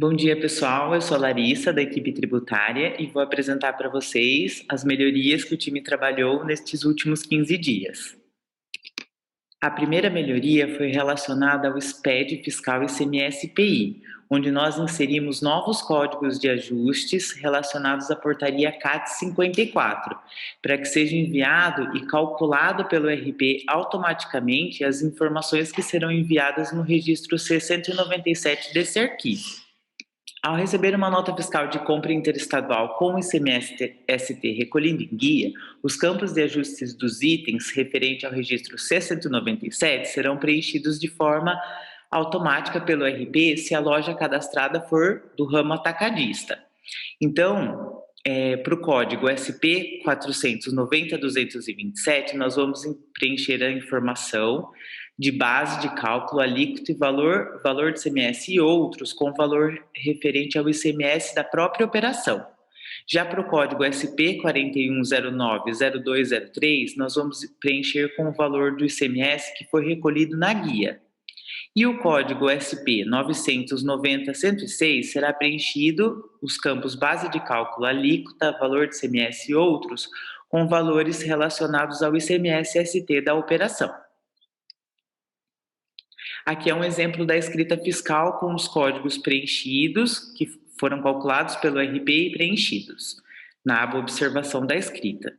Bom dia, pessoal. Eu sou a Larissa, da equipe tributária, e vou apresentar para vocês as melhorias que o time trabalhou nestes últimos 15 dias. A primeira melhoria foi relacionada ao SPED fiscal ICMS-PI, onde nós inserimos novos códigos de ajustes relacionados à portaria CAT 54, para que seja enviado e calculado pelo RP automaticamente as informações que serão enviadas no registro C197 desse arquivo. Ao receber uma nota fiscal de compra interestadual com ICMS-ST recolhido em guia, os campos de ajustes dos itens referente ao registro C197 serão preenchidos de forma automática pelo RP se a loja cadastrada for do ramo atacadista. Então, para o código SP 490.227, nós vamos preencher a informação de base de cálculo, alíquota e valor de ICMS e outros com valor referente ao ICMS da própria operação. Já para o código SP 41090203, nós vamos preencher com o valor do ICMS que foi recolhido na guia. E o código SP 990.106 será preenchido os campos base de cálculo, alíquota, valor de ICMS e outros com valores relacionados ao ICMS-ST da operação. Aqui é um exemplo da escrita fiscal com os códigos preenchidos, que foram calculados pelo RP e preenchidos, na aba Observação da escrita.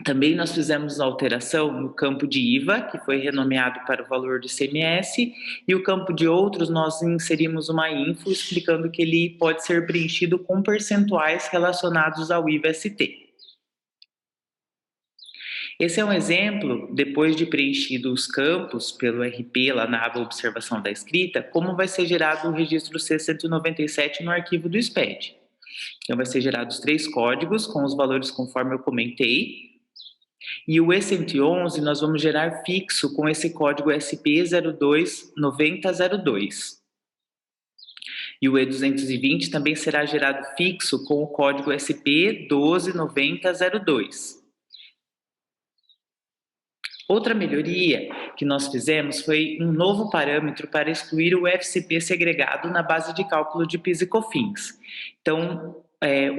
Também nós fizemos alteração no campo de IVA, que foi renomeado para o valor do ICMS, e o campo de outros nós inserimos uma info explicando que ele pode ser preenchido com percentuais relacionados ao IVA-ST. Esse é um exemplo, depois de preenchido os campos pelo RP lá na aba Observação da escrita, como vai ser gerado o registro C197 no arquivo do SPED. Então vai ser gerados 3 códigos com os valores conforme eu comentei, e o E111 nós vamos gerar fixo com esse código SP029002. E o E220 também será gerado fixo com o código SP129002. Outra melhoria que nós fizemos foi um novo parâmetro para excluir o FCP segregado na base de cálculo de PIS e COFINS. Então,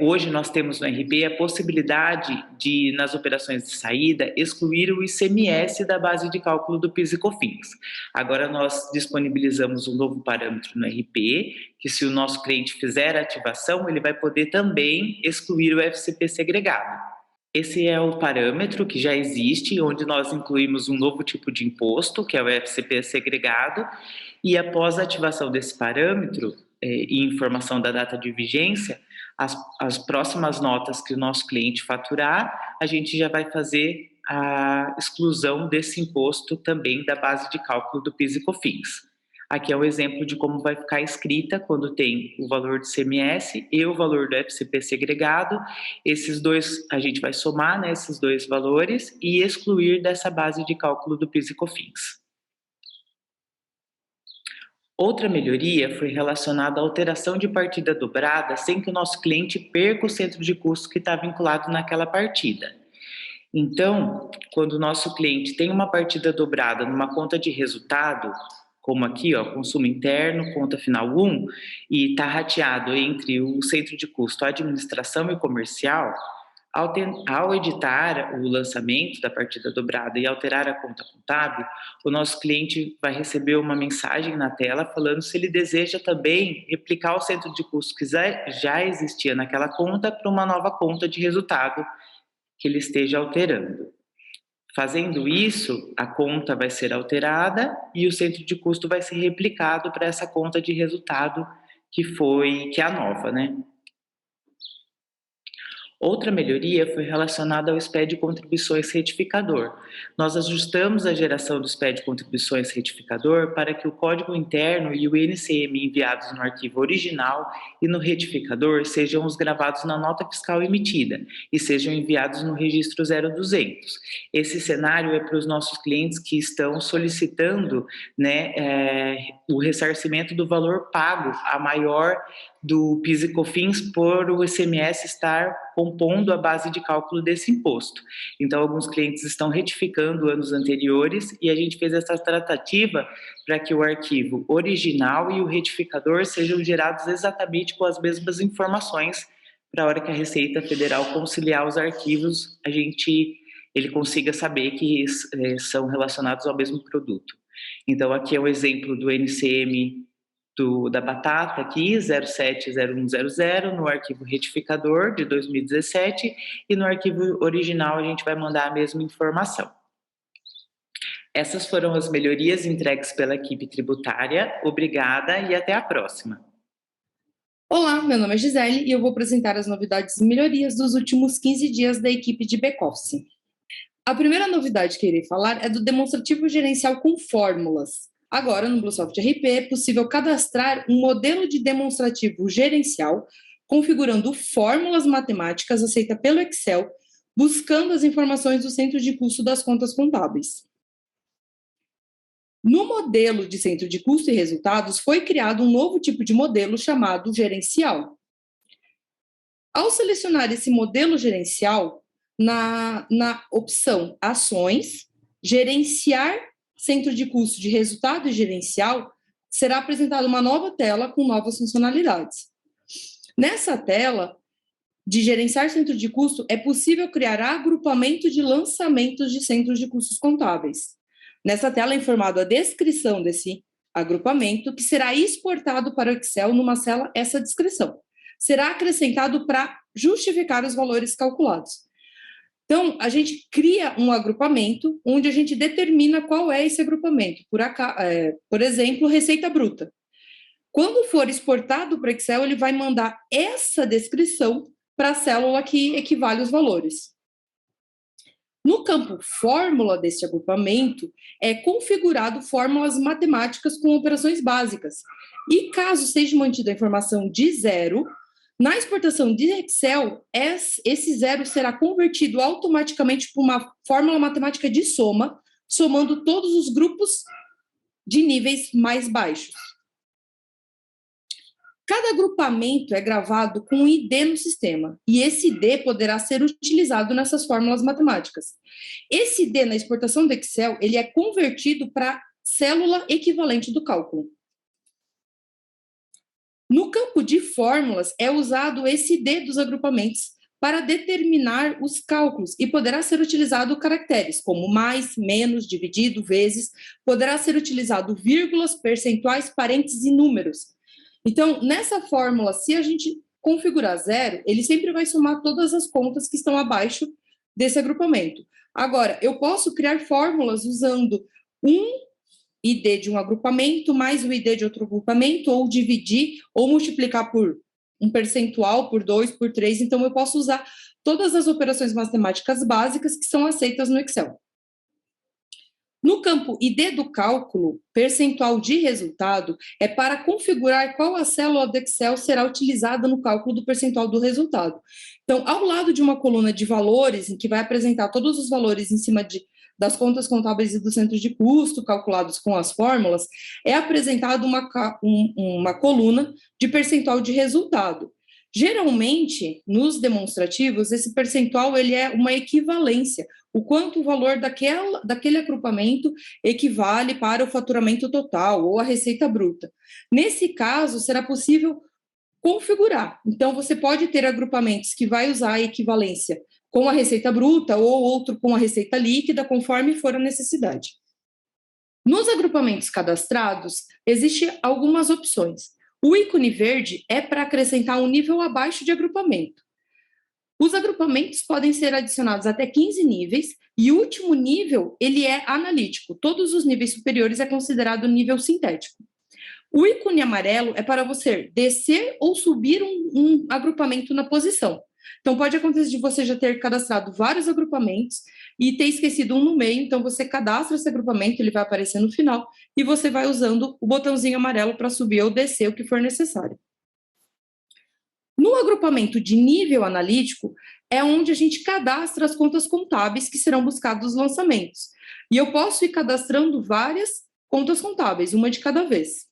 hoje nós temos no RP a possibilidade de, nas operações de saída, excluir o ICMS da base de cálculo do PIS e COFINS. Agora nós disponibilizamos um novo parâmetro no RP, que se o nosso cliente fizer a ativação, ele vai poder também excluir o FCP segregado. Esse é o parâmetro que já existe, onde nós incluímos um novo tipo de imposto, que é o FCP segregado, e após a ativação desse parâmetro e informação da data de vigência, as próximas notas que o nosso cliente faturar, a gente já vai fazer a exclusão desse imposto também da base de cálculo do PIS e COFINS. Aqui é o exemplo de como vai ficar escrita quando tem o valor do ICMS e o valor do FCP segregado. Esses dois, a gente vai somar, né, esses dois valores e excluir dessa base de cálculo do PIS e COFINS. Outra melhoria foi relacionada à alteração de partida dobrada sem que o nosso cliente perca o centro de custo que está vinculado naquela partida. Então, quando o nosso cliente tem uma partida dobrada numa conta de resultado, como aqui, ó, consumo interno, conta final 1, e está rateado entre o centro de custo, administração e comercial, ao editar o lançamento da partida dobrada e alterar a conta contábil, o nosso cliente vai receber uma mensagem na tela falando se ele deseja também replicar o centro de custo que já existia naquela conta para uma nova conta de resultado que ele esteja alterando. Fazendo isso, a conta vai ser alterada e o centro de custo vai ser replicado para essa conta de resultado que é a nova, né? Outra melhoria foi relacionada ao SPED Contribuições Retificador. Nós ajustamos a geração do SPED Contribuições Retificador para que o código interno e o NCM enviados no arquivo original e no retificador sejam os gravados na nota fiscal emitida e sejam enviados no registro 0200. Esse cenário é para os nossos clientes que estão solicitando, né, o ressarcimento do valor pago a maior do PIS e COFINS por o ICMS estar compondo a base de cálculo desse imposto. Então, alguns clientes estão retificando anos anteriores e a gente fez essa tratativa para que o arquivo original e o retificador sejam gerados exatamente com as mesmas informações, para a hora que a Receita Federal conciliar os arquivos, ele consiga saber que são relacionados ao mesmo produto. Então, aqui é o exemplo do NCM da batata aqui, 070100, no arquivo retificador de 2017, e no arquivo original a gente vai mandar a mesma informação. Essas foram as melhorias entregues pela equipe tributária. Obrigada e até a próxima. Olá, meu nome é Gisele e eu vou apresentar as novidades e melhorias dos últimos 15 dias da equipe de back-office. A primeira novidade que irei falar é do demonstrativo gerencial com fórmulas. Agora, no BlueSoft RP, é possível cadastrar um modelo de demonstrativo gerencial configurando fórmulas matemáticas aceitas pelo Excel, buscando as informações do centro de custo das contas contábeis. No modelo de centro de custo e resultados, foi criado um novo tipo de modelo chamado gerencial. Ao selecionar esse modelo gerencial, na opção Ações, Gerenciar Centro de Custo de Resultado e Gerencial, será apresentada uma nova tela com novas funcionalidades. Nessa tela de Gerenciar Centro de Custo, é possível criar agrupamento de lançamentos de centros de custos contábeis. Nessa tela é informada a descrição desse agrupamento, que será exportado para o Excel numa célula, essa descrição. Será acrescentado para justificar os valores calculados. Então, a gente cria um agrupamento onde a gente determina qual é esse agrupamento. Por exemplo, receita bruta. Quando for exportado para o Excel, ele vai mandar essa descrição para a célula que equivale os valores. No campo fórmula deste agrupamento, é configurado fórmulas matemáticas com operações básicas. E caso seja mantida a informação de zero, na exportação de Excel, esse zero será convertido automaticamente para uma fórmula matemática de soma, somando todos os grupos de níveis mais baixos. Cada agrupamento é gravado com um ID no sistema, e esse ID poderá ser utilizado nessas fórmulas matemáticas. Esse ID na exportação do Excel, ele é convertido para célula equivalente do cálculo. No campo de fórmulas, é usado esse ID dos agrupamentos para determinar os cálculos e poderá ser utilizado caracteres como mais, menos, dividido, vezes, poderá ser utilizado vírgulas, percentuais, parênteses e números. Então, nessa fórmula, se a gente configurar zero, ele sempre vai somar todas as contas que estão abaixo desse agrupamento. Agora, eu posso criar fórmulas usando um ID de um agrupamento mais o ID de outro agrupamento, ou dividir, ou multiplicar por um percentual, por 2, por 3. Então, eu posso usar todas as operações matemáticas básicas que são aceitas no Excel. No campo ID do cálculo, percentual de resultado é para configurar qual a célula do Excel será utilizada no cálculo do percentual do resultado. Então, ao lado de uma coluna de valores, em que vai apresentar todos os valores em cima das contas contábeis e do centro de custo, calculados com as fórmulas, é apresentada uma coluna de percentual de resultado. Geralmente, nos demonstrativos, esse percentual ele é uma equivalência, o quanto o valor daquele agrupamento equivale para o faturamento total ou a receita bruta. Nesse caso, será possível configurar. Então, você pode ter agrupamentos que vai usar a equivalência com a receita bruta ou outro com a receita líquida, conforme for a necessidade. Nos agrupamentos cadastrados, existem algumas opções. O ícone verde é para acrescentar um nível abaixo de agrupamento. Os agrupamentos podem ser adicionados até 15 níveis e o último nível, ele é analítico. Todos os níveis superiores é considerado nível sintético. O ícone amarelo é para você descer ou subir um agrupamento na posição. Então, pode acontecer de você já ter cadastrado vários agrupamentos e ter esquecido um no meio, então você cadastra esse agrupamento, ele vai aparecer no final, e você vai usando o botãozinho amarelo para subir ou descer o que for necessário. No agrupamento de nível analítico, é onde a gente cadastra as contas contábeis que serão buscados nos lançamentos. E eu posso ir cadastrando várias contas contábeis, uma de cada vez.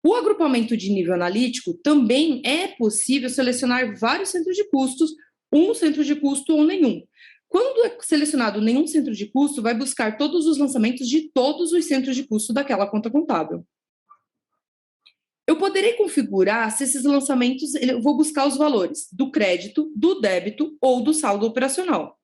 O agrupamento de nível analítico também é possível selecionar vários centros de custos, um centro de custo ou nenhum. Quando é selecionado nenhum centro de custo, vai buscar todos os lançamentos de todos os centros de custo daquela conta contábil. Eu poderei configurar se esses lançamentos, eu vou buscar os valores do crédito, do débito ou do saldo operacional.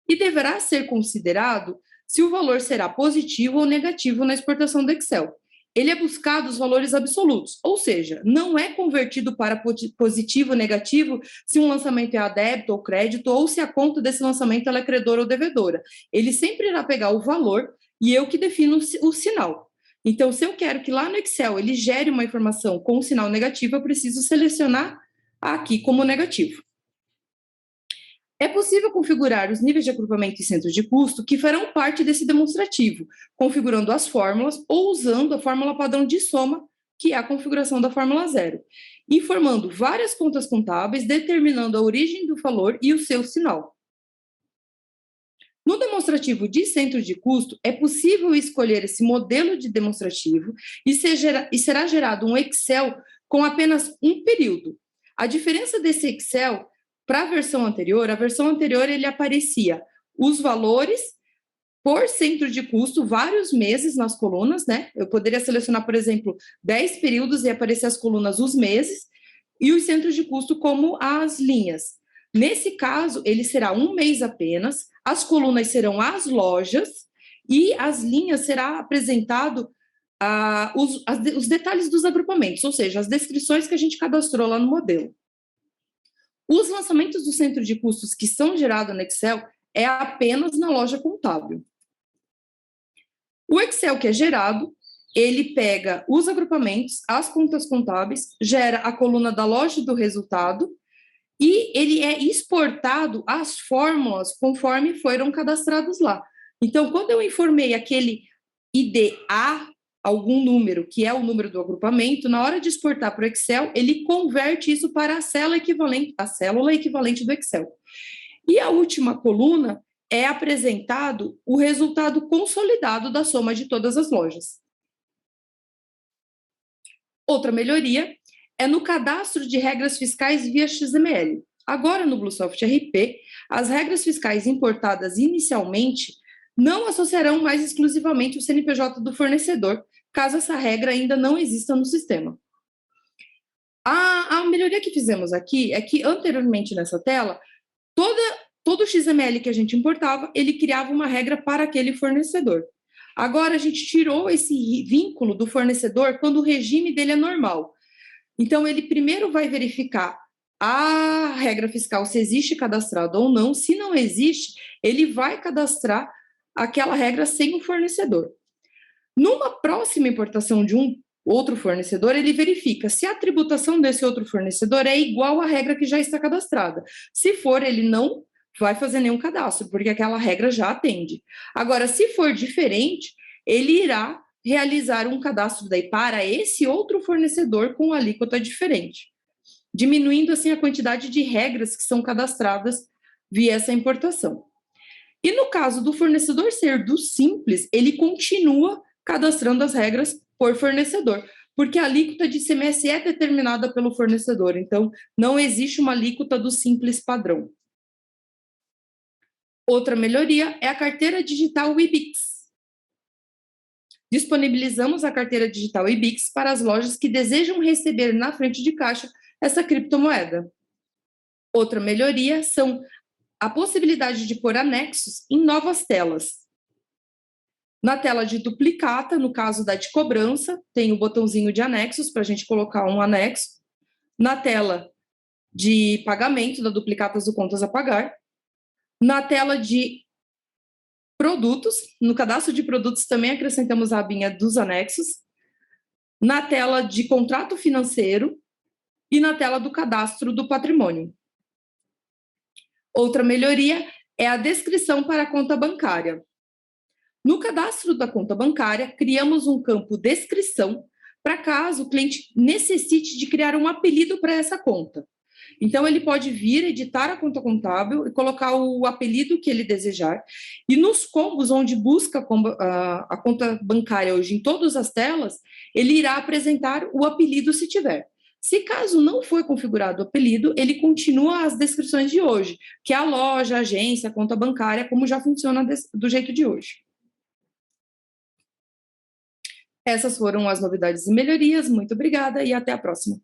E deverá ser considerado se o valor será positivo ou negativo na exportação do Excel. Ele é buscado os valores absolutos, ou seja, não é convertido para positivo ou negativo se um lançamento é a débito ou crédito, ou se a conta desse lançamento ela é credora ou devedora. Ele sempre irá pegar o valor e eu que defino o sinal. Então, se eu quero que lá no Excel ele gere uma informação com um sinal negativo, eu preciso selecionar aqui como negativo. É possível configurar os níveis de agrupamento e centros de custo que farão parte desse demonstrativo, configurando as fórmulas ou usando a fórmula padrão de soma, que é a configuração da fórmula zero, informando várias contas contábeis, determinando a origem do valor e o seu sinal. No demonstrativo de centro de custo, é possível escolher esse modelo de demonstrativo e será gerado um Excel com apenas um período. A diferença desse Excel para a versão anterior ele aparecia os valores por centro de custo, vários meses nas colunas, né? Eu poderia selecionar, por exemplo, 10 períodos e aparecer as colunas os meses, e os centros de custo como as linhas. Nesse caso, ele será um mês apenas, as colunas serão as lojas, e as linhas será apresentado os detalhes dos agrupamentos, ou seja, as descrições que a gente cadastrou lá no modelo. Os lançamentos do centro de custos que são gerados no Excel é apenas na loja contábil. O Excel que é gerado, ele pega os agrupamentos, as contas contábeis, gera a coluna da loja do resultado e ele é exportado as fórmulas conforme foram cadastrados lá. Então, quando eu informei aquele ID A, algum número, que é o número do agrupamento, na hora de exportar para o Excel, ele converte isso para a célula equivalente do Excel. E a última coluna é apresentado o resultado consolidado da soma de todas as lojas. Outra melhoria é no cadastro de regras fiscais via XML. Agora, no BlueSoft RP, as regras fiscais importadas inicialmente não associarão mais exclusivamente o CNPJ do fornecedor, caso essa regra ainda não exista no sistema. A melhoria que fizemos aqui é que, anteriormente nessa tela, todo o XML que a gente importava, ele criava uma regra para aquele fornecedor. Agora, a gente tirou esse vínculo do fornecedor quando o regime dele é normal. Então, ele primeiro vai verificar a regra fiscal, se existe cadastrado ou não. Se não existe, ele vai cadastrar aquela regra sem o fornecedor. Numa próxima importação de um outro fornecedor, ele verifica se a tributação desse outro fornecedor é igual à regra que já está cadastrada. Se for, ele não vai fazer nenhum cadastro, porque aquela regra já atende. Agora, se for diferente, ele irá realizar um cadastro daí para esse outro fornecedor com alíquota diferente, diminuindo assim a quantidade de regras que são cadastradas via essa importação. E no caso do fornecedor ser do Simples, ele continua cadastrando as regras por fornecedor, porque a alíquota de ICMS é determinada pelo fornecedor, então não existe uma alíquota do Simples padrão. Outra melhoria é a carteira digital IBIX. Disponibilizamos a carteira digital IBIX para as lojas que desejam receber na frente de caixa essa criptomoeda. Outra melhoria são a possibilidade de pôr anexos em novas telas. Na tela de duplicata, no caso da de cobrança, tem o botãozinho de anexos para a gente colocar um anexo. Na tela de pagamento, da duplicatas do contas a pagar. Na tela de produtos, no cadastro de produtos também acrescentamos a abinha dos anexos. Na tela de contrato financeiro e na tela do cadastro do patrimônio. Outra melhoria é a descrição para a conta bancária. No cadastro da conta bancária, criamos um campo descrição para caso o cliente necessite de criar um apelido para essa conta. Então, ele pode vir editar a conta contábil e colocar o apelido que ele desejar. E nos combos onde busca a conta bancária hoje em todas as telas, ele irá apresentar o apelido se tiver. Se caso não foi configurado o apelido, ele continua as descrições de hoje, que é a loja, a agência, a conta bancária, como já funciona do jeito de hoje. Essas foram as novidades e melhorias. Muito obrigada e até a próxima.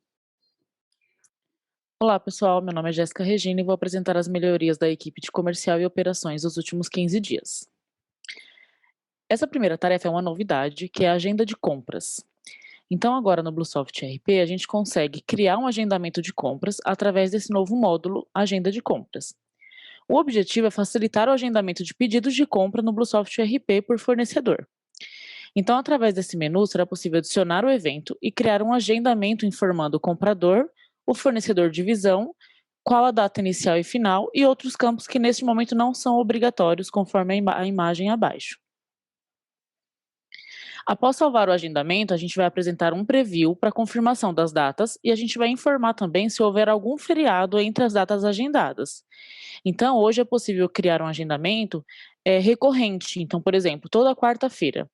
Olá, pessoal. Meu nome é Jéssica Regina e vou apresentar as melhorias da equipe de comercial e operações dos últimos 15 dias. Essa primeira tarefa é uma novidade, que é a agenda de compras. Então, agora no BlueSoft RP, a gente consegue criar um agendamento de compras através desse novo módulo, Agenda de Compras. O objetivo é facilitar o agendamento de pedidos de compra no BlueSoft RP por fornecedor. Então, através desse menu, será possível adicionar o evento e criar um agendamento informando o comprador, o fornecedor de visão, qual a data inicial e final e outros campos que neste momento não são obrigatórios, conforme a imagem abaixo. Após salvar o agendamento, a gente vai apresentar um preview para confirmação das datas e a gente vai informar também se houver algum feriado entre as datas agendadas. Então, hoje é possível criar um agendamento recorrente. Então, por exemplo, toda quarta-feira.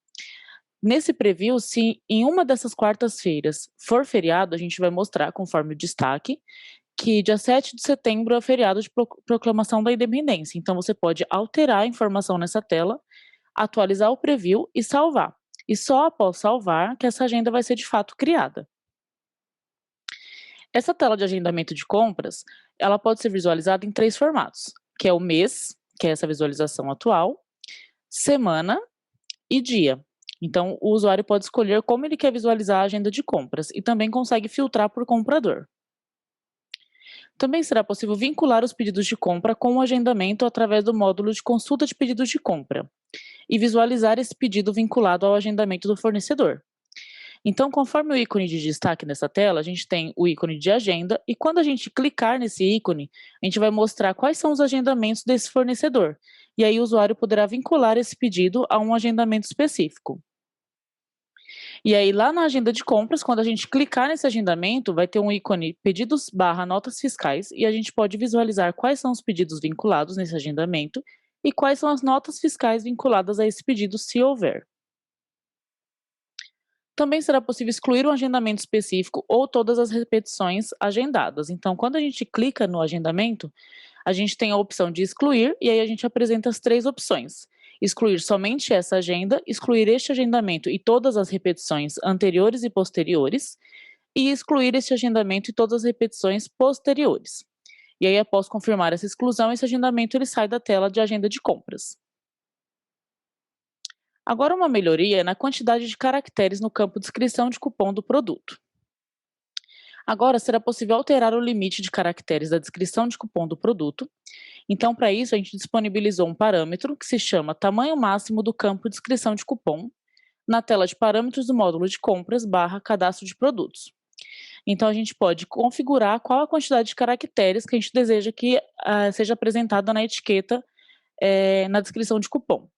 Nesse preview, se em uma dessas quartas-feiras for feriado, a gente vai mostrar, conforme o destaque, que dia 7 de setembro é feriado de proclamação da independência. Então, você pode alterar a informação nessa tela, atualizar o preview e salvar. E só após salvar que essa agenda vai ser de fato criada. Essa tela de agendamento de compras, ela pode ser visualizada em 3 formatos, que é o mês, que é essa visualização atual, semana e dia. Então, o usuário pode escolher como ele quer visualizar a agenda de compras e também consegue filtrar por comprador. Também será possível vincular os pedidos de compra com o agendamento através do módulo de consulta de pedidos de compra e visualizar esse pedido vinculado ao agendamento do fornecedor. Então, conforme o ícone de destaque nessa tela, a gente tem o ícone de agenda e quando a gente clicar nesse ícone, a gente vai mostrar quais são os agendamentos desse fornecedor. E aí o usuário poderá vincular esse pedido a um agendamento específico. E aí, lá na agenda de compras, quando a gente clicar nesse agendamento, vai ter um ícone pedidos/notas fiscais e a gente pode visualizar quais são os pedidos vinculados nesse agendamento e quais são as notas fiscais vinculadas a esse pedido, se houver. Também será possível excluir um agendamento específico ou todas as repetições agendadas. Então, quando a gente clica no agendamento, a gente tem a opção de excluir e aí a gente apresenta as 3 opções. Excluir somente essa agenda, excluir este agendamento e todas as repetições anteriores e posteriores, e excluir este agendamento e todas as repetições posteriores. E aí, após confirmar essa exclusão, esse agendamento ele sai da tela de agenda de compras. Agora, uma melhoria é na quantidade de caracteres no campo descrição de cupom do produto. Agora, será possível alterar o limite de caracteres da descrição de cupom do produto. Então, para isso, a gente disponibilizou um parâmetro que se chama tamanho máximo do campo descrição de cupom na tela de parâmetros do módulo de compras / cadastro de produtos. Então, a gente pode configurar qual a quantidade de caracteres que a gente deseja que seja apresentada na etiqueta na descrição de cupom.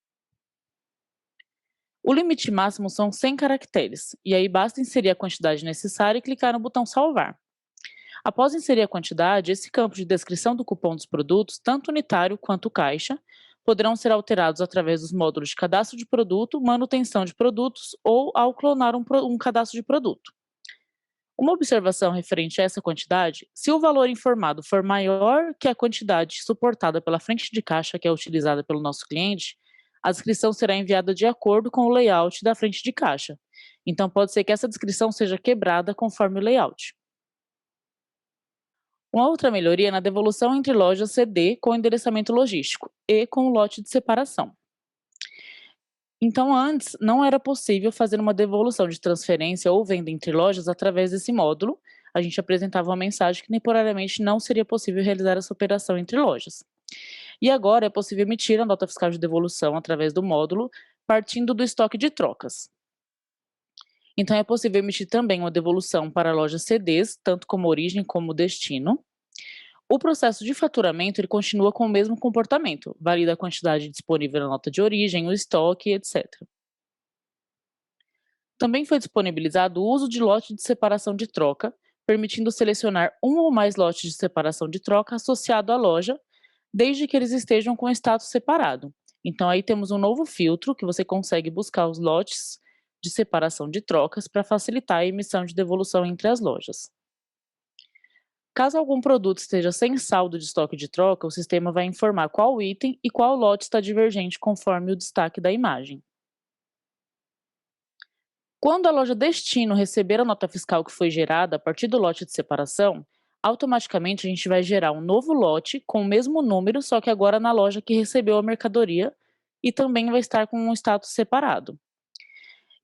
O limite máximo são 100 caracteres, e aí basta inserir a quantidade necessária e clicar no botão salvar. Após inserir a quantidade, esse campo de descrição do cupom dos produtos, tanto unitário quanto caixa, poderão ser alterados através dos módulos de cadastro de produto, manutenção de produtos ou ao clonar um cadastro de produto. Uma observação referente a essa quantidade: se o valor informado for maior que a quantidade suportada pela frente de caixa que é utilizada pelo nosso cliente, a descrição será enviada de acordo com o layout da frente de caixa. Então, pode ser que essa descrição seja quebrada conforme o layout. Uma outra melhoria é na devolução entre lojas CD com endereçamento logístico e com o lote de separação. Então, antes, não era possível fazer uma devolução de transferência ou venda entre lojas através desse módulo. A gente apresentava uma mensagem que temporariamente não seria possível realizar essa operação entre lojas. E agora é possível emitir a nota fiscal de devolução através do módulo, partindo do estoque de trocas. Então, é possível emitir também uma devolução para lojas CDs, tanto como origem como destino. O processo de faturamento ele continua com o mesmo comportamento, valida a quantidade disponível na nota de origem, o estoque, etc. Também foi disponibilizado o uso de lote de separação de troca permitindo selecionar um ou mais lotes de separação de troca associado à loja, desde que eles estejam com status separado. Então aí temos um novo filtro que você consegue buscar os lotes de separação de trocas para facilitar a emissão de devolução entre as lojas. Caso algum produto esteja sem saldo de estoque de troca, o sistema vai informar qual item e qual lote está divergente conforme o destaque da imagem. Quando a loja destino receber a nota fiscal que foi gerada a partir do lote de separação, automaticamente a gente vai gerar um novo lote com o mesmo número, só que agora na loja que recebeu a mercadoria e também vai estar com um status separado.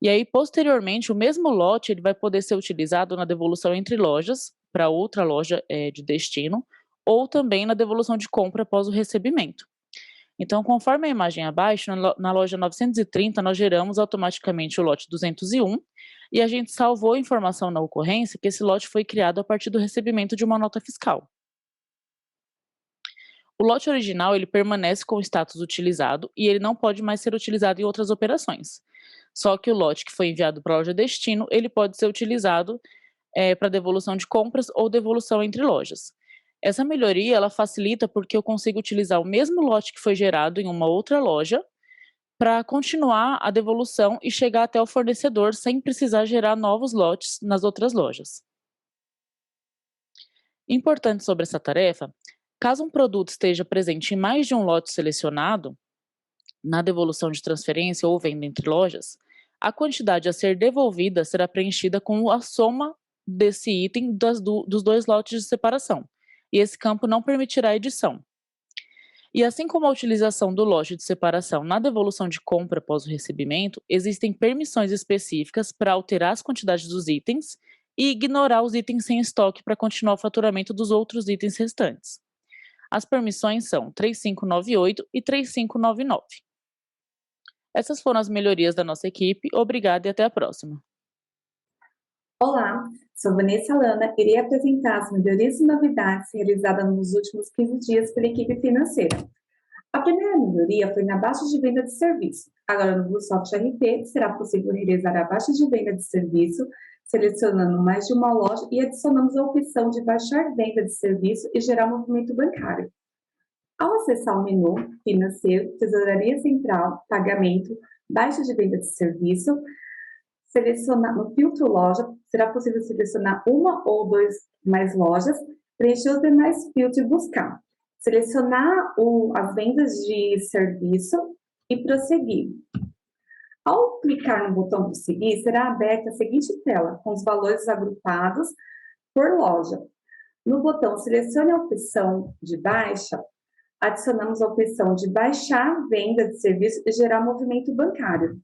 E aí, posteriormente, o mesmo lote ele vai poder ser utilizado na devolução entre lojas, para outra loja de destino, ou também na devolução de compra após o recebimento. Então, conforme a imagem abaixo, na loja 930, nós geramos automaticamente o lote 201 e a gente salvou a informação na ocorrência que esse lote foi criado a partir do recebimento de uma nota fiscal. O lote original ele permanece com o status utilizado e ele não pode mais ser utilizado em outras operações. Só que o lote que foi enviado para a loja destino, ele pode ser utilizado para devolução de compras ou devolução entre lojas. Essa melhoria ela facilita porque eu consigo utilizar o mesmo lote que foi gerado em uma outra loja para continuar a devolução e chegar até o fornecedor sem precisar gerar novos lotes nas outras lojas. Importante sobre essa tarefa, caso um produto esteja presente em mais de um lote selecionado, na devolução de transferência ou venda entre lojas, a quantidade a ser devolvida será preenchida com a soma desse item dos dois lotes de separação, e esse campo não permitirá edição. E assim como a utilização do lote de separação na devolução de compra após o recebimento, existem permissões específicas para alterar as quantidades dos itens e ignorar os itens sem estoque para continuar o faturamento dos outros itens restantes. As permissões são 3598 e 3599. Essas foram as melhorias da nossa equipe. Obrigada e até a próxima. Olá, sou Vanessa Lana e irei apresentar as melhorias e novidades realizadas nos últimos 15 dias pela equipe financeira. A primeira melhoria foi na baixa de venda de serviço. Agora no BlueSoft RP será possível realizar a baixa de venda de serviço, selecionando mais de uma loja e adicionamos a opção de baixar venda de serviço e gerar movimento bancário. Ao acessar o menu Financeiro, Tesouraria Central, Pagamento, Baixa de venda de serviço, no filtro Loja, será possível selecionar uma ou mais lojas, preencher os demais filtros e buscar. Selecionar as vendas de serviço e prosseguir. Ao clicar no botão Prosseguir, será aberta a seguinte tela, com os valores agrupados por loja. No botão Selecione a opção de baixa, adicionamos a opção de baixar venda de serviço e gerar movimento bancário.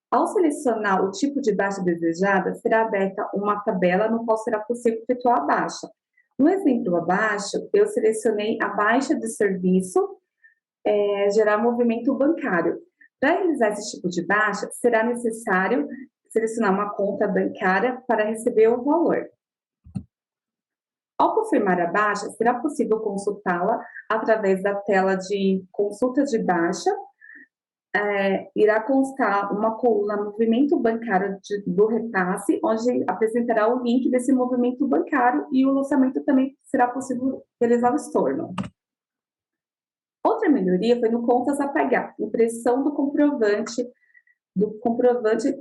Ao selecionar o tipo de baixa desejada, será aberta uma tabela no qual será possível efetuar a baixa. No exemplo abaixo, eu selecionei a baixa de serviço, gerar movimento bancário. Para realizar esse tipo de baixa, será necessário selecionar uma conta bancária para receber o valor. Ao confirmar a baixa, será possível consultá-la através da tela de consulta de baixa. Irá constar uma coluna movimento bancário do repasse, onde apresentará o link desse movimento bancário e o lançamento também será possível realizar o estorno. Outra melhoria foi no Contas a Pagar, impressão do comprovante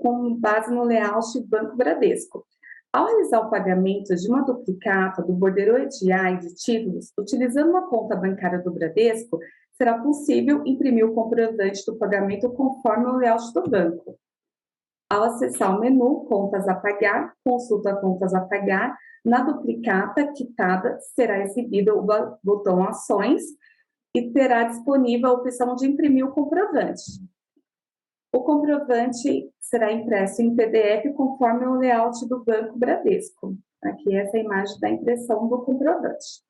com base no layout Banco Bradesco. Ao realizar o pagamento de uma duplicata do borderô EDI de títulos, utilizando uma conta bancária do Bradesco, será possível imprimir o comprovante do pagamento conforme o layout do banco. Ao acessar o menu Contas a Pagar, consulta Contas a Pagar, na duplicata quitada será exibido o botão Ações e terá disponível a opção de imprimir o comprovante. O comprovante será impresso em PDF conforme o layout do Banco Bradesco. Aqui essa é a imagem da impressão do comprovante.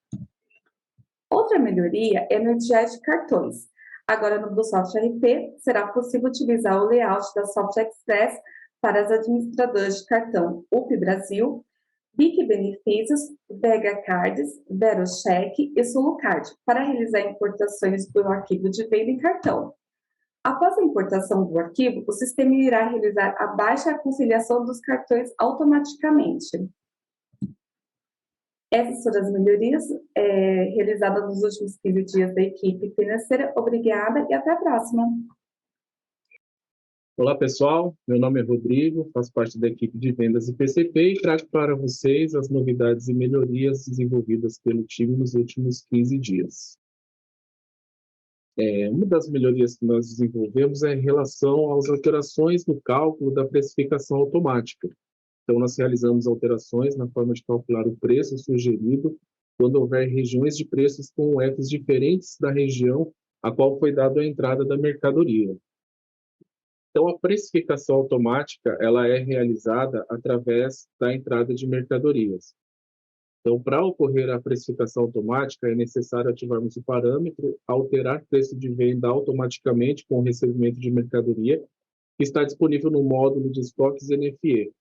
Outra melhoria é no EDI de cartões. Agora no BlueSoft RP será possível utilizar o layout da Soft Express para as administradoras de cartão UP Brasil, BIC Benefícios, Vega Cards, VeroCheck e Sulucard para realizar importações do arquivo de venda em cartão. Após a importação do arquivo, o sistema irá realizar a baixa e a conciliação dos cartões automaticamente. Essas foram as melhorias realizadas nos últimos 15 dias da equipe financeira. Obrigada e até a próxima. Olá, pessoal. Meu nome é Rodrigo, faço parte da equipe de vendas IPCP e trago para vocês as novidades e melhorias desenvolvidas pelo time nos últimos 15 dias. Uma das melhorias que nós desenvolvemos é em relação às alterações no cálculo da precificação automática. Então, nós realizamos alterações na forma de calcular o preço sugerido quando houver regiões de preços com Fs diferentes da região a qual foi dada a entrada da mercadoria. Então, a precificação automática ela é realizada através da entrada de mercadorias. Então, para ocorrer a precificação automática, é necessário ativarmos o parâmetro alterar preço de venda automaticamente com o recebimento de mercadoria, que está disponível no módulo de estoques NFE,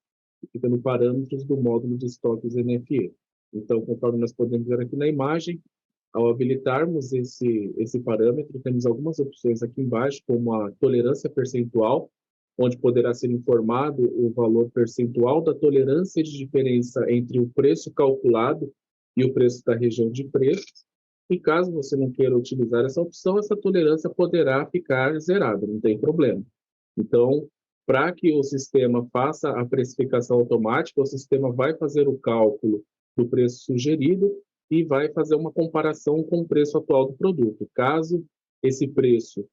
que fica no parâmetros do módulo de estoques NFE. Então, conforme nós podemos ver aqui na imagem, ao habilitarmos esse parâmetro, temos algumas opções aqui embaixo, como a tolerância percentual, onde poderá ser informado o valor percentual da tolerância de diferença entre o preço calculado e o preço da região de preços. E caso você não queira utilizar essa opção, essa tolerância poderá ficar zerada, não tem problema. Então, para que o sistema faça a precificação automática, o sistema vai fazer o cálculo do preço sugerido e vai fazer uma comparação com o preço atual do produto. Caso esse preço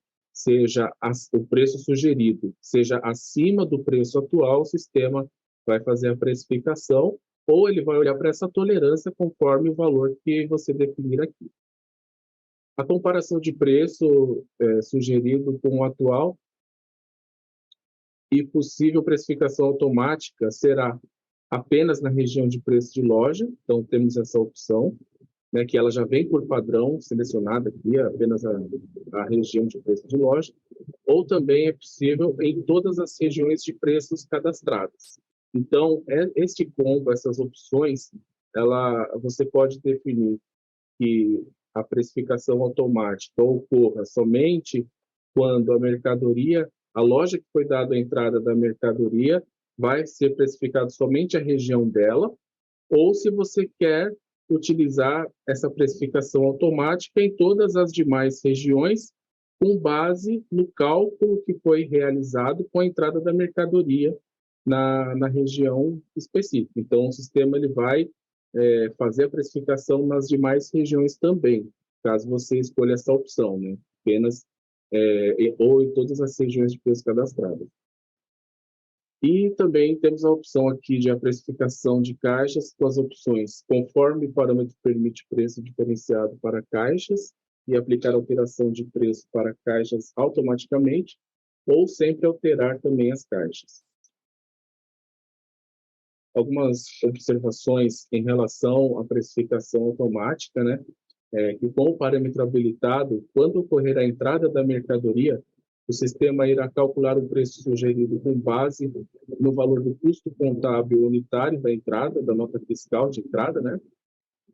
o preço sugerido seja acima do preço atual, o sistema vai fazer a precificação ou ele vai olhar para essa tolerância conforme o valor que você definir aqui. A comparação de preço sugerido com o atual e possível precificação automática será apenas na região de preço de loja, então temos essa opção, né, que ela já vem por padrão selecionada aqui, apenas a região de preço de loja, ou também é possível em todas as regiões de preços cadastradas. Então, este combo, essas opções, você pode definir que a precificação automática ocorra somente quando a loja que foi dada a entrada da mercadoria vai ser precificado somente a região dela, ou se você quer utilizar essa precificação automática em todas as demais regiões, com base no cálculo que foi realizado com a entrada da mercadoria na região específica. Então, o sistema ele vai fazer a precificação nas demais regiões também, caso você escolha essa opção, né? Apenas ou em todas as regiões de preço cadastradas. E também temos a opção aqui de a precificação de caixas com as opções conforme o parâmetro permite preço diferenciado para caixas e aplicar alteração de preço para caixas automaticamente ou sempre alterar também as caixas. Algumas observações em relação à precificação automática, né? Que com o parâmetro habilitado, quando ocorrer a entrada da mercadoria, o sistema irá calcular o preço sugerido com base no valor do custo contábil unitário da entrada, da nota fiscal de entrada, né?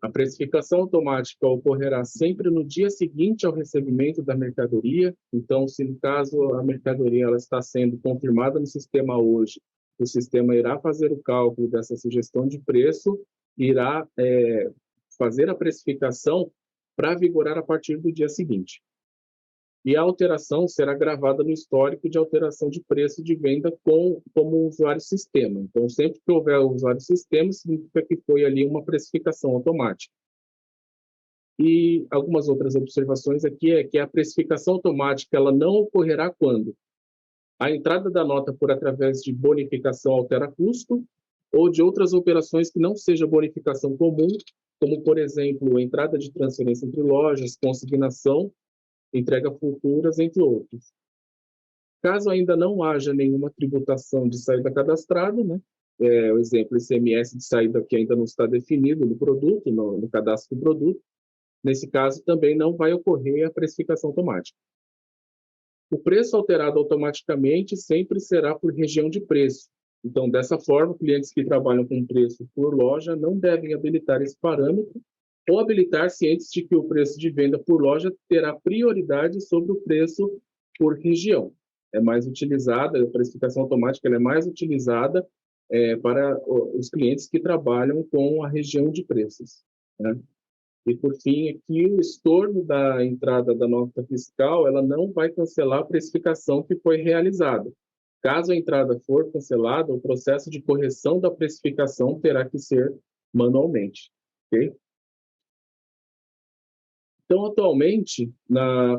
A precificação automática ocorrerá sempre no dia seguinte ao recebimento da mercadoria. Então, se no caso a mercadoria ela está sendo confirmada no sistema hoje, o sistema irá fazer o cálculo dessa sugestão de preço, irá fazer a precificação para vigorar a partir do dia seguinte. E a alteração será gravada no histórico de alteração de preço de venda como usuário sistema. Então, sempre que houver usuário sistema, significa que foi ali uma precificação automática. E algumas outras observações aqui é que a precificação automática ela não ocorrerá quando a entrada da nota por através de bonificação altera custo ou de outras operações que não seja bonificação comum, como, por exemplo, entrada de transferência entre lojas, consignação, entrega futuras, entre outros. Caso ainda não haja nenhuma tributação de saída cadastrada, né? O exemplo, ICMS de saída que ainda não está definido no produto, no cadastro do produto, nesse caso também não vai ocorrer a precificação automática. O preço alterado automaticamente sempre será por região de preço. Então, dessa forma, clientes que trabalham com preço por loja não devem habilitar esse parâmetro ou habilitar cientes de que o preço de venda por loja terá prioridade sobre o preço por região. É mais utilizada, a precificação automática é mais utilizada para os clientes que trabalham com a região de preços. né? E, por fim, aqui o estorno da entrada da nota fiscal, ela não vai cancelar a precificação que foi realizada. Caso a entrada for cancelada, o processo de correção da precificação terá que ser manualmente, ok? Então, atualmente,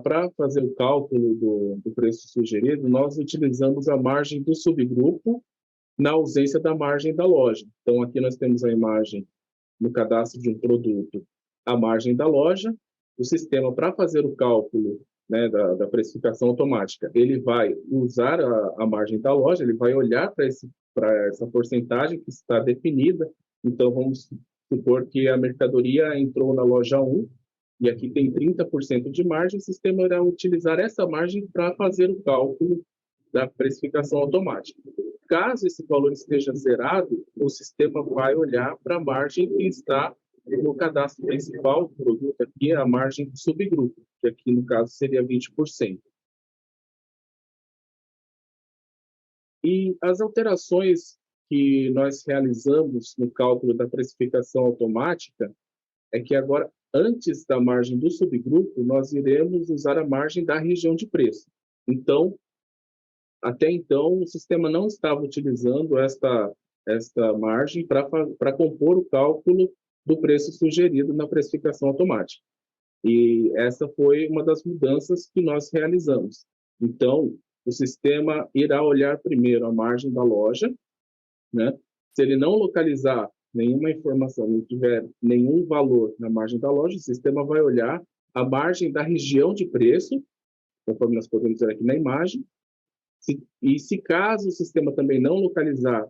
para fazer o cálculo do preço sugerido, nós utilizamos a margem do subgrupo na ausência da margem da loja. Então, aqui nós temos a imagem no cadastro de um produto, a margem da loja. O sistema, para fazer o cálculo, né, da precificação automática, ele vai usar a margem da loja, ele vai olhar para essa porcentagem que está definida. Então, vamos supor que a mercadoria entrou na loja 1, e aqui tem 30% de margem, o sistema irá utilizar essa margem para fazer o cálculo da precificação automática. Caso esse valor esteja zerado, o sistema vai olhar para a margem que está no cadastro principal do produto, aqui a margem do subgrupo, que aqui no caso seria 20%. E as alterações que nós realizamos no cálculo da precificação automática é que agora, antes da margem do subgrupo, nós iremos usar a margem da região de preço. Então, até então, o sistema não estava utilizando esta margem para compor o cálculo do preço sugerido na precificação automática. E essa foi uma das mudanças que nós realizamos. Então, o sistema irá olhar primeiro a margem da loja, né? Se ele não localizar nenhuma informação, não tiver nenhum valor na margem da loja, o sistema vai olhar a margem da região de preço, conforme nós podemos ver aqui na imagem. Se caso o sistema também não localizar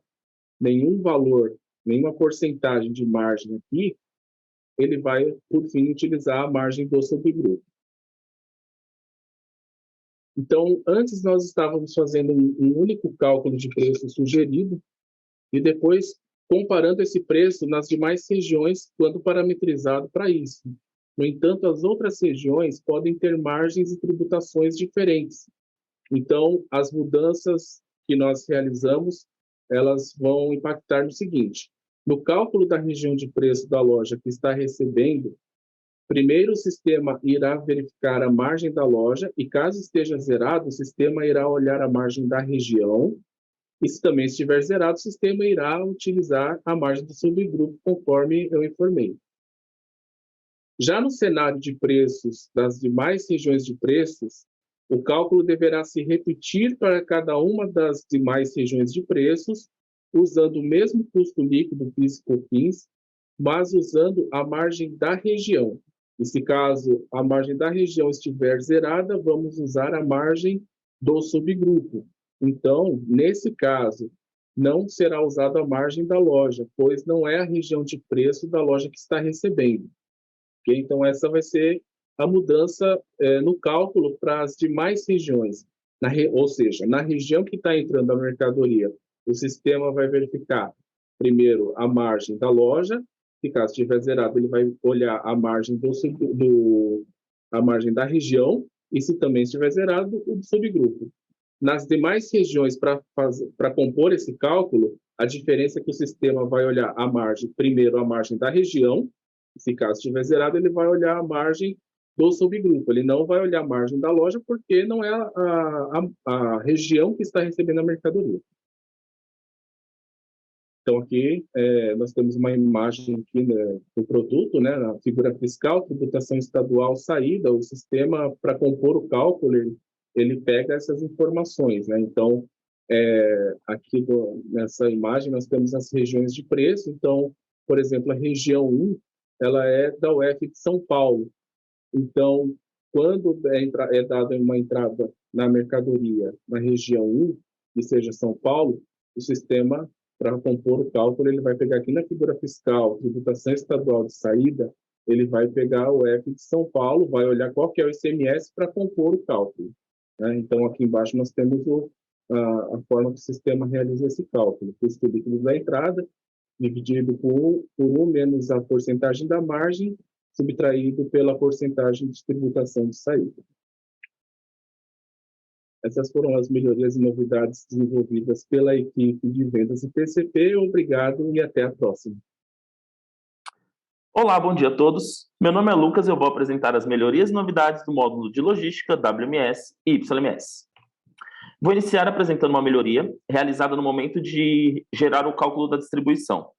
nenhum valor, nenhuma porcentagem de margem aqui, ele vai, por fim, utilizar a margem do subgrupo. Então, antes nós estávamos fazendo um único cálculo de preço sugerido e depois comparando esse preço nas demais regiões quando parametrizado para isso. No entanto, as outras regiões podem ter margens e tributações diferentes. Então, as mudanças que nós realizamos, elas vão impactar no seguinte: no cálculo da região de preço da loja que está recebendo, primeiro o sistema irá verificar a margem da loja e, caso esteja zerado, o sistema irá olhar a margem da região. E se também estiver zerado, o sistema irá utilizar a margem do subgrupo, conforme eu informei. Já no cenário de preços das demais regiões de preços, o cálculo deverá se repetir para cada uma das demais regiões de preços, usando o mesmo custo líquido PIS e COFINS, mas usando a margem da região. E se caso a margem da região estiver zerada, vamos usar a margem do subgrupo. Então, nesse caso, não será usada a margem da loja, pois não é a região de preço da loja que está recebendo. Okay? Então, essa vai ser a mudança no cálculo para as demais regiões. Ou seja, na região que está entrando a mercadoria, o sistema vai verificar primeiro a margem da loja, se caso estiver zerado, ele vai olhar a margem a margem da região, e se também estiver zerado, o subgrupo. Nas demais regiões, para compor esse cálculo, a diferença é que o sistema vai olhar a margem, primeiro a margem da região, se caso estiver zerado, ele vai olhar a margem do subgrupo. Ele não vai olhar a margem da loja, porque não é a região que está recebendo a mercadoria. Então, aqui nós temos uma imagem aqui, né, do produto, né, na figura fiscal, tributação estadual, saída. O sistema, para compor o cálculo, ele pega essas informações, né? Então, aqui nessa imagem, nós temos as regiões de preço. Então, por exemplo, a região 1, ela é da UF de São Paulo. Então, quando é dada uma entrada na mercadoria na região 1, que seja São Paulo, o sistema, para compor o cálculo, ele vai pegar aqui na figura fiscal, tributação estadual de saída, ele vai pegar o UF de São Paulo, vai olhar qual que é o ICMS para compor o cálculo, né? Então, aqui embaixo nós temos a forma que o sistema realiza esse cálculo. Custo líquido da entrada, dividido por 1 menos a porcentagem da margem, subtraído pela porcentagem de tributação de saída. Essas foram as melhorias e novidades desenvolvidas pela equipe de vendas e PCP. Obrigado e até a próxima. Olá, bom dia a todos. Meu nome é Lucas e eu vou apresentar as melhorias e novidades do módulo de logística WMS e YMS. Vou iniciar apresentando uma melhoria realizada no momento de gerar o cálculo da distribuição.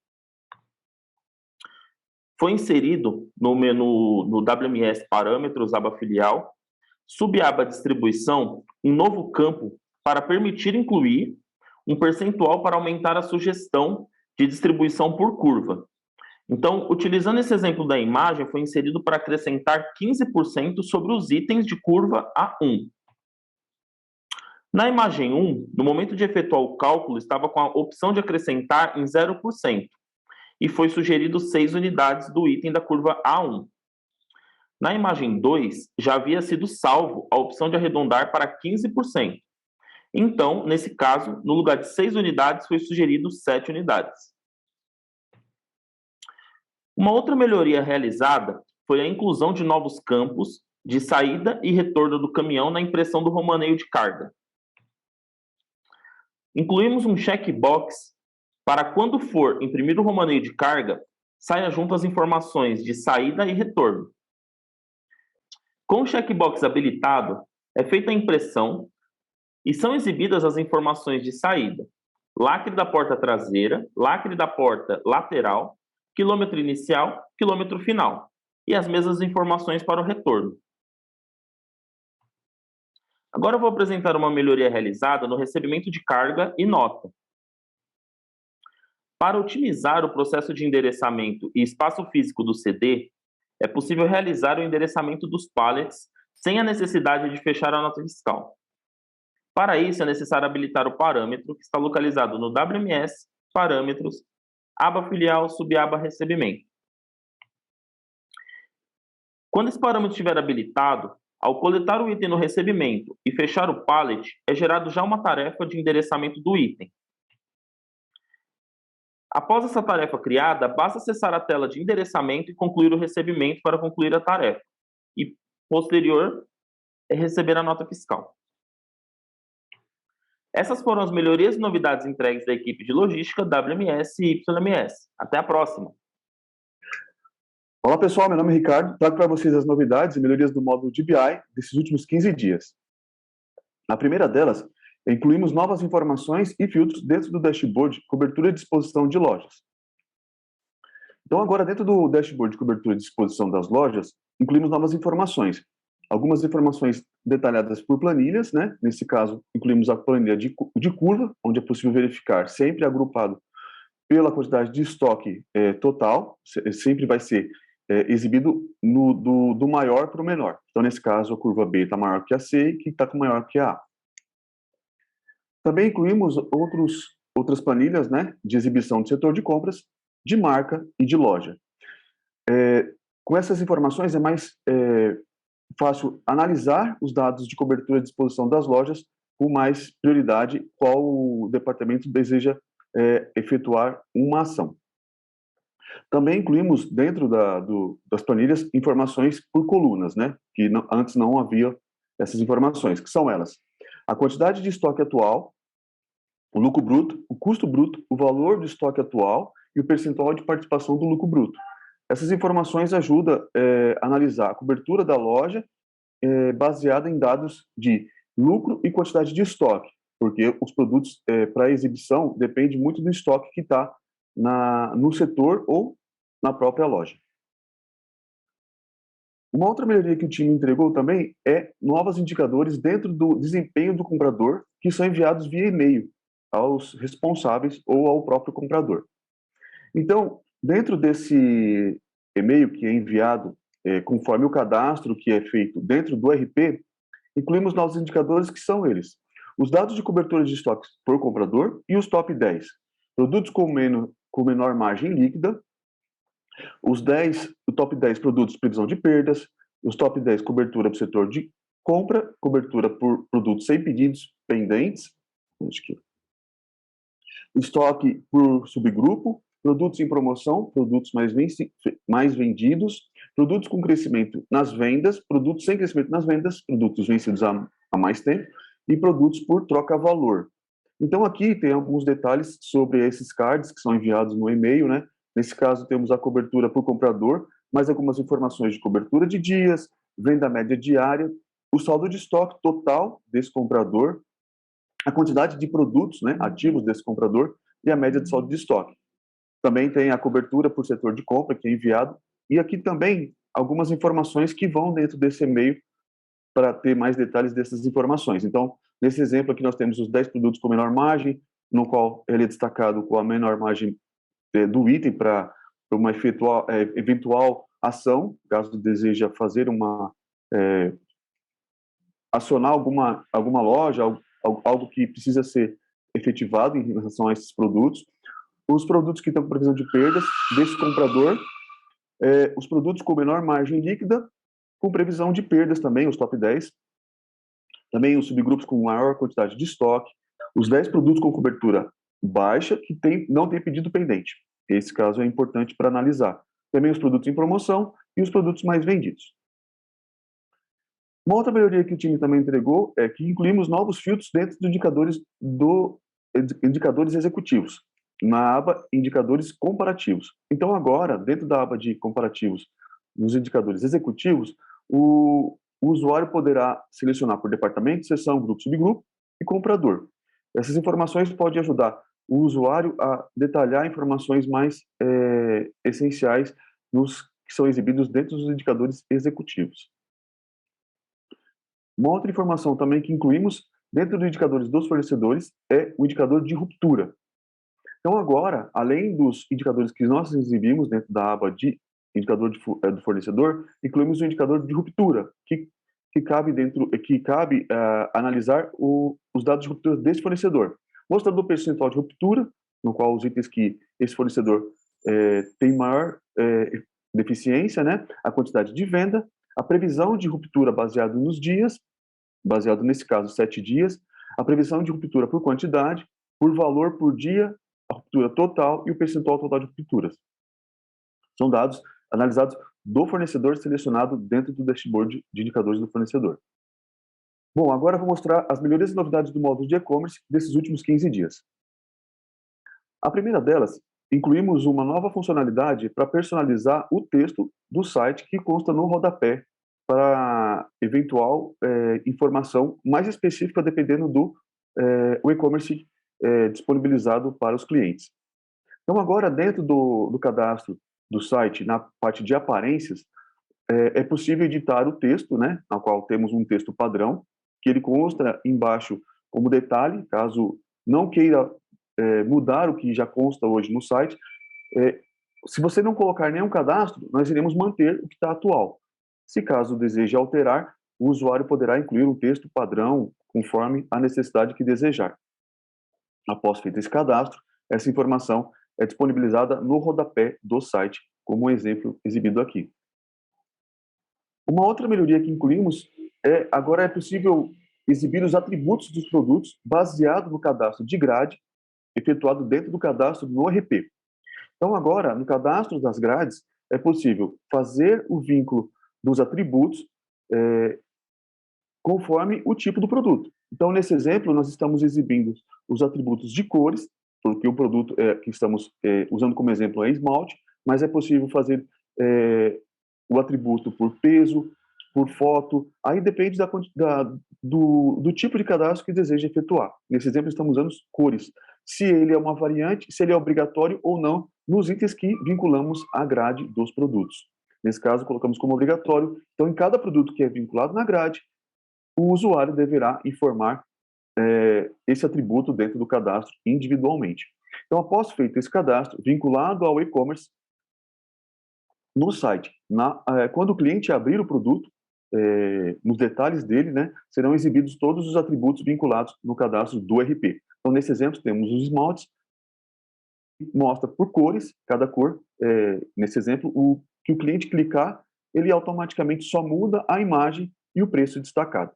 Foi inserido no menu no WMS Parâmetros, aba Filial, subaba Distribuição, um novo campo para permitir incluir um percentual para aumentar a sugestão de distribuição por curva. Então, utilizando esse exemplo da imagem, foi inserido para acrescentar 15% sobre os itens de curva A1. Na imagem 1, no momento de efetuar o cálculo, estava com a opção de acrescentar em 0%, e foi sugerido 6 unidades do item da curva A1. Na imagem 2, já havia sido salvo a opção de arredondar para 15%. Então, nesse caso, no lugar de 6 unidades, foi sugerido 7 unidades. Uma outra melhoria realizada foi a inclusão de novos campos de saída e retorno do caminhão na impressão do romaneio de carga. Incluímos um checkbox para quando for imprimir o romaneio de carga, saia junto as informações de saída e retorno. Com o checkbox habilitado, é feita a impressão e são exibidas as informações de saída, lacre da porta traseira, lacre da porta lateral, quilômetro inicial, quilômetro final, e as mesmas informações para o retorno. Agora eu vou apresentar uma melhoria realizada no recebimento de carga e nota. Para otimizar o processo de endereçamento e espaço físico do CD, é possível realizar o endereçamento dos pallets sem a necessidade de fechar a nota fiscal. Para isso, é necessário habilitar o parâmetro que está localizado no WMS, Parâmetros, aba Filial, subaba Recebimento. Quando esse parâmetro estiver habilitado, ao coletar o item no recebimento e fechar o pallet, é gerado já uma tarefa de endereçamento do item. Após essa tarefa criada, basta acessar a tela de endereçamento e concluir o recebimento para concluir a tarefa. E, posterior, é receber a nota fiscal. Essas foram as melhorias e novidades entregues da equipe de logística WMS e YMS. Até a próxima! Olá pessoal, meu nome é Ricardo, trago para vocês as novidades e melhorias do módulo de BI desses últimos 15 dias. Na primeira delas, incluímos novas informações e filtros dentro do dashboard Cobertura e Disposição de Lojas. Então agora dentro do dashboard Cobertura e Disposição das Lojas, incluímos novas informações. Algumas informações detalhadas por planilhas, né? Nesse caso, incluímos a planilha de curva, onde é possível verificar sempre agrupado pela quantidade de estoque total, sempre vai ser exibido do maior para o menor. Então, nesse caso, a curva B está maior que a C e que está maior que a A. Também incluímos outras planilhas, né, de exibição do setor de compras, de marca e de loja. Com essas informações é mais fácil analisar os dados de cobertura e disposição das lojas com mais prioridade qual o departamento deseja efetuar uma ação. Também incluímos dentro das planilhas informações por colunas, né, que antes não havia essas informações, que são elas: a quantidade de estoque atual, o lucro bruto, o custo bruto, o valor do estoque atual e o percentual de participação do lucro bruto. Essas informações ajudam a analisar a cobertura da loja baseada em dados de lucro e quantidade de estoque, porque os produtos para exibição dependem muito do estoque que está no setor ou na própria loja. Uma outra melhoria que o time entregou também é novos indicadores dentro do desempenho do comprador que são enviados via e-mail aos responsáveis ou ao próprio comprador. Então, dentro desse e-mail que é enviado conforme o cadastro que é feito dentro do RP, incluímos novos indicadores que são eles: os dados de cobertura de estoques por comprador e os top 10, produtos com menor margem líquida, o top 10 produtos previsão de perdas, os top 10 cobertura para o setor de compra, cobertura por produtos sem pedidos pendentes, estoque por subgrupo, produtos em promoção, produtos mais vendidos, produtos com crescimento nas vendas, produtos sem crescimento nas vendas, produtos vencidos há mais tempo e produtos por troca-valor. Então aqui tem alguns detalhes sobre esses cards que são enviados no e-mail, né? Nesse caso, temos a cobertura por comprador, mais algumas informações de cobertura de dias, venda média diária, o saldo de estoque total desse comprador, a quantidade de produtos, né, ativos desse comprador e a média de saldo de estoque. Também tem a cobertura por setor de compra, que é enviado, e aqui também algumas informações que vão dentro desse e-mail para ter mais detalhes dessas informações. Então, nesse exemplo aqui, nós temos os 10 produtos com menor margem, no qual ele é destacado com a menor margem do item para uma eventual ação, caso deseja fazer acionar alguma loja, algo que precisa ser efetivado em relação a esses produtos. Os produtos que estão com previsão de perdas desse comprador, os produtos com menor margem líquida, com previsão de perdas também, os top 10. Também os subgrupos com maior quantidade de estoque, os 10 produtos com cobertura baixa que não tem pedido pendente. Esse caso é importante para analisar. Também os produtos em promoção e os produtos mais vendidos. Uma outra melhoria que o time também entregou é que incluímos novos filtros dentro dos indicadores executivos, na aba Indicadores Comparativos. Então, agora, dentro da aba de comparativos, nos indicadores executivos, o usuário poderá selecionar por departamento, seção, grupo, subgrupo e comprador. Essas informações podem ajudar o usuário a detalhar informações mais essenciais que são exibidos dentro dos indicadores executivos. Uma outra informação também que incluímos dentro dos indicadores dos fornecedores é o indicador de ruptura. Então, agora, além dos indicadores que nós exibimos dentro da aba de indicador do fornecedor, incluímos o indicador de ruptura, que cabe analisar os dados de ruptura desse fornecedor, mostrando o percentual de ruptura, no qual os itens que esse fornecedor tem maior deficiência, né, a quantidade de venda, a previsão de ruptura baseado nos dias, baseado nesse caso 7 dias, a previsão de ruptura por quantidade, por valor por dia, a ruptura total e o percentual total de rupturas. São dados analisados do fornecedor selecionado dentro do dashboard de indicadores do fornecedor. Bom, agora eu vou mostrar as melhorias e novidades do módulo de e-commerce desses últimos 15 dias. A primeira delas, incluímos uma nova funcionalidade para personalizar o texto do site que consta no rodapé para eventual informação mais específica dependendo do e-commerce disponibilizado para os clientes. Então, agora, dentro do cadastro do site, na parte de aparências, é possível editar o texto, né, na qual temos um texto padrão, que ele consta embaixo como detalhe, caso não queira mudar o que já consta hoje no site. Se você não colocar nenhum cadastro, nós iremos manter o que está atual. Se caso deseje alterar, o usuário poderá incluir um texto padrão conforme a necessidade que desejar. Após feito esse cadastro, essa informação é disponibilizada no rodapé do site, como o exemplo exibido aqui. Uma outra melhoria que incluímos agora é possível exibir os atributos dos produtos baseado no cadastro de grade efetuado dentro do cadastro no RP. Então, agora, no cadastro das grades, é possível fazer o vínculo dos atributos conforme o tipo do produto. Então, nesse exemplo, nós estamos exibindo os atributos de cores, porque o produto que estamos usando como exemplo é esmalte, mas é possível fazer o atributo por peso, por foto, aí depende do tipo de cadastro que deseja efetuar. Nesse exemplo, estamos usando cores. Se ele é uma variante, se ele é obrigatório ou não, nos itens que vinculamos à grade dos produtos. Nesse caso, colocamos como obrigatório. Então, em cada produto que é vinculado na grade, o usuário deverá informar esse atributo dentro do cadastro individualmente. Então, após feito esse cadastro, vinculado ao e-commerce, no site, quando o cliente abrir o produto, nos detalhes dele, né, serão exibidos todos os atributos vinculados no cadastro do RP. Então, nesse exemplo, temos os esmaltes, mostra por cores, cada cor, nesse exemplo, o que o cliente clicar, ele automaticamente só muda a imagem e o preço destacado.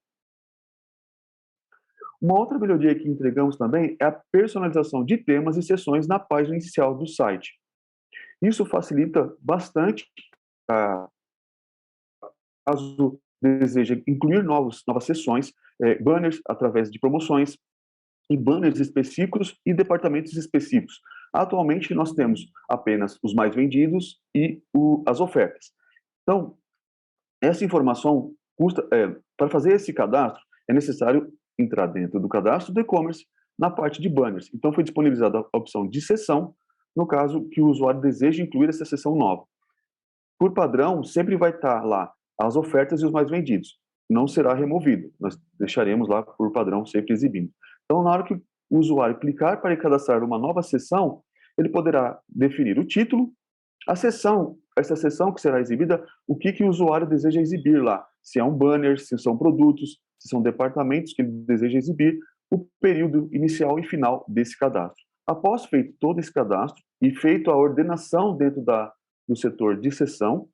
Uma outra melhoria que entregamos também é a personalização de temas e seções na página inicial do site. Isso facilita bastante, caso deseje incluir novas seções, banners através de promoções, e banners específicos e departamentos específicos. Atualmente, nós temos apenas os mais vendidos e as ofertas. Então, essa informação para fazer esse cadastro, é necessário entrar dentro do cadastro do e-commerce na parte de banners. Então, foi disponibilizada a opção de seção, no caso que o usuário deseja incluir essa seção nova. Por padrão, sempre vai estar lá as ofertas e os mais vendidos. Não será removido. Nós deixaremos lá por padrão sempre exibindo. Então, na hora que o usuário clicar para cadastrar uma nova seção, ele poderá definir o título, a seção, essa seção que será exibida, o que o usuário deseja exibir lá. Se é um banner, se são produtos, se são departamentos que ele deseja exibir, o período inicial e final desse cadastro. Após feito todo esse cadastro e feito a ordenação dentro do setor de seção,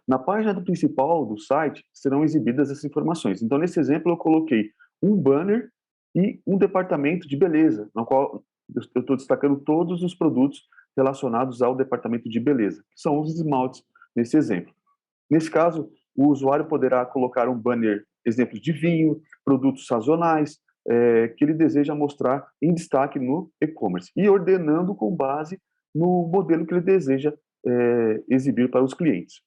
na página principal do site serão exibidas essas informações. Então, nesse exemplo, eu coloquei um banner e um departamento de beleza, no qual eu estou destacando todos os produtos relacionados ao departamento de beleza, que são os esmaltes nesse exemplo. Nesse caso, o usuário poderá colocar um banner, exemplos de vinho, produtos sazonais, que ele deseja mostrar em destaque no e-commerce, e ordenando com base no modelo que ele deseja exibir para os clientes.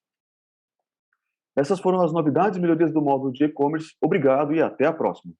Essas foram as novidades e melhorias do módulo de e-commerce. Obrigado e até a próxima.